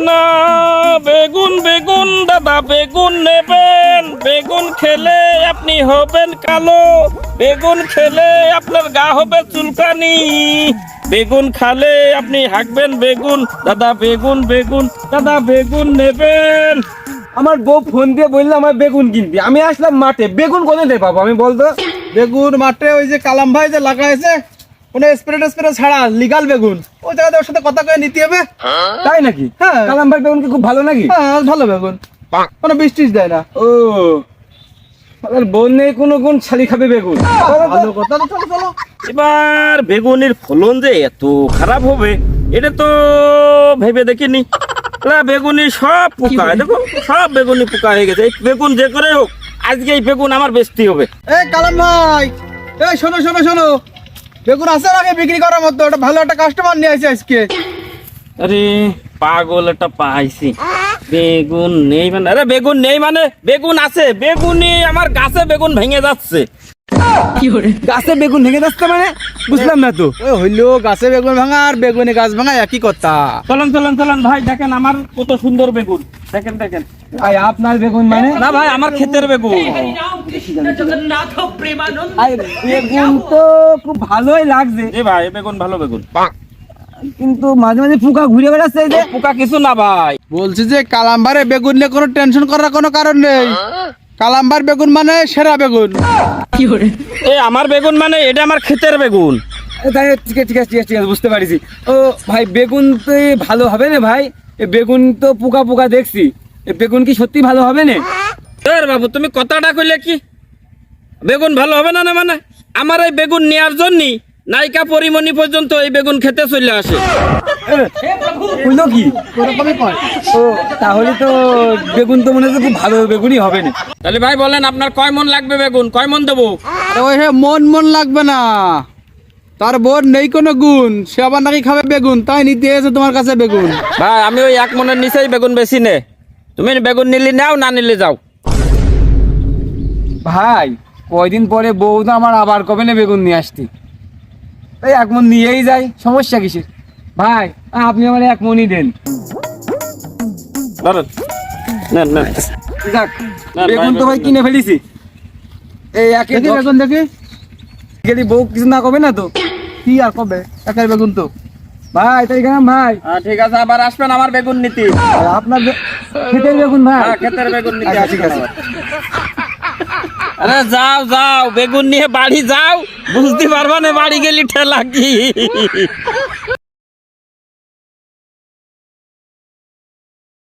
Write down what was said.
না। বেগুন বেগুন দাদা বেগুন নেবেন, বেগুন খেলে আপনি হবেন কালো, বেগুন খেলে আপনার গা হবে চুলকানি, বেগুন খালে আপনি হাঁকবেন বেগুন, দাদা বেগুন বেগুন দাদা বেগুন নেবেন। আমার বউ ফোন দিয়ে বললো আমার বেগুন কিনবি, আমি আসলাম মাঠে, বেগুন কোথায় পাবো আমি বলতো? বেগুন মাঠে ওই যে কালাম ভাই যে লাগাইছে, কোনো স্প্রে ছাড়া লিগাল বেগুন, ওই জায়গাতে ওর সাথে কথা কয়ে নিতে হবে। তাই নাকি? হ্যাঁ। কালাম ভাই বেগুন কি খুব ভালো নাকি? হ্যাঁ ভালো বেগুন, কোনো বৃষ্টিস দেয় না। ও আমার বোন নেই কোনো গুণ, শালি খাবে বেগুন। ভালো কথা, তো চলো চলো। এবার বেগুনের ফলন যে এত খারাপ হবে এটা তো ভেবে দেখিনি। বেগুনি সব পোকা, দেখো সব বেগুনি পোকা হয়ে গেছে। এই বেগুন যে করে হোক আজকে এই বেগুন আমার বেচতে হবে। এই কালাম ভাই, এই শোনো শোনো শোনো, বেগুন আছে নাকি বিক্রি করার মতো? ওটা ভালো একটা কাস্টমার নিয়ে আসছে আজকে। আরে পাগল একটা পাইছি, বেগুন নেই মানে? আরে বেগুন নেই মানে বেগুন আছে, বেগুনি আমার গাছে বেগুন ভেঙে যাচ্ছে। গাছে বেগুন ভেঙে যাচ্ছে মানে? বুঝলাম না তো। ওই হইলো গাছে বেগুন ভাঙা আর বেগুনি গাছ ভাঙা একই কথা। চলেন চলেন চলেন ভাই, দেখেন আমার কত সুন্দর বেগুন, দেখেন দেখেন। ভাই আপনার বেগুন মানে? না ভাই আমার ক্ষেতের বেগুন। আরে বেগুন তো খুব ভালোই লাগছে, এ ভাই বেগুন ভালো বেগুন, কিন্তু মাঝে মাঝে পোকা ঘুরে বেড়াচ্ছে এই যে। পোকা কিছু না ভাই। বলছি যে কালাম্বারে বেগুন নিয়ে কোনো টেনশন করার কোনো কারণ নেই। কালাম্বার বেগুন মানে সেরা বেগুন। এ আমার বেগুন মানে এটা আমার ক্ষেতের বেগুন। তাই ঠিক আছে ঠিক আছে ঠিক আছে ঠিক আছে, বুঝতে পারছি। ও ভাই বেগুন তো এই ভালো হবে না ভাই? এ বেগুন তো পোকা পোকা দেখছি, এ বেগুন কি সত্যি ভালো হবে না? এর বাবু তুমি কথাটা কইলে কি বেগুন ভালো হবে না? না মানে আমার এই বেগুন নেওয়ার জন্য নায়িকা পরিমণি পর্যন্ত এই বেগুন খেতে চলে আসে। বুঝলো কি? ওরকমই কয়। ও তাহলে তো বেগুন তো মনে হচ্ছে খুব ভালো বেগুনই হবে না। তাহলে ভাই বলেন আপনার কয় মন লাগবে বেগুন, কয় মন দেবো? আরে ওই মন মন লাগবে না, তার বোর নেই কোনো গুণ, সে আবার নাকি খাবে বেগুন, তাই নিতে এসে তোমার কাছে বেগুন। ভাই আমি ওই 1 মনের নিচেই বেগুন বেশি নে, তুমি বেগুন নিলে নাও, না নিলে যাও। ভাই কয়দিন পরে বউ তো আমার আবার কবে না বেগুন নিয়ে আসতি, তাই 1 মন নিয়েই যাই, সমস্যা কিসের? ভাই আপনি আমার 1 মনই দেন। ধরেন নেন নেন। যাক না, বেগুন তো ভাই, ভাই কিনে ফেলিছি, এই একে দেখি বেগুন দেখি, গেলি বউ কিছু না কবে না তো? কি আর কবে, একের বেগুন তো। ভাই তাই কেন ভাই? ঠিক আছে, আবার আসবেন আমার বেগুন নিতে। আর আপনার খেতের বেগুন ভাই? হ্যাঁ, ক্ষেতের বেগুন নিতে আচ্ছা, ঠিক আছে। আরে যাও যাও বেগুন নিয়ে বাড়ি যাও, বুঝতে পারবা না বাড়ি গেলি ঠেলা কি।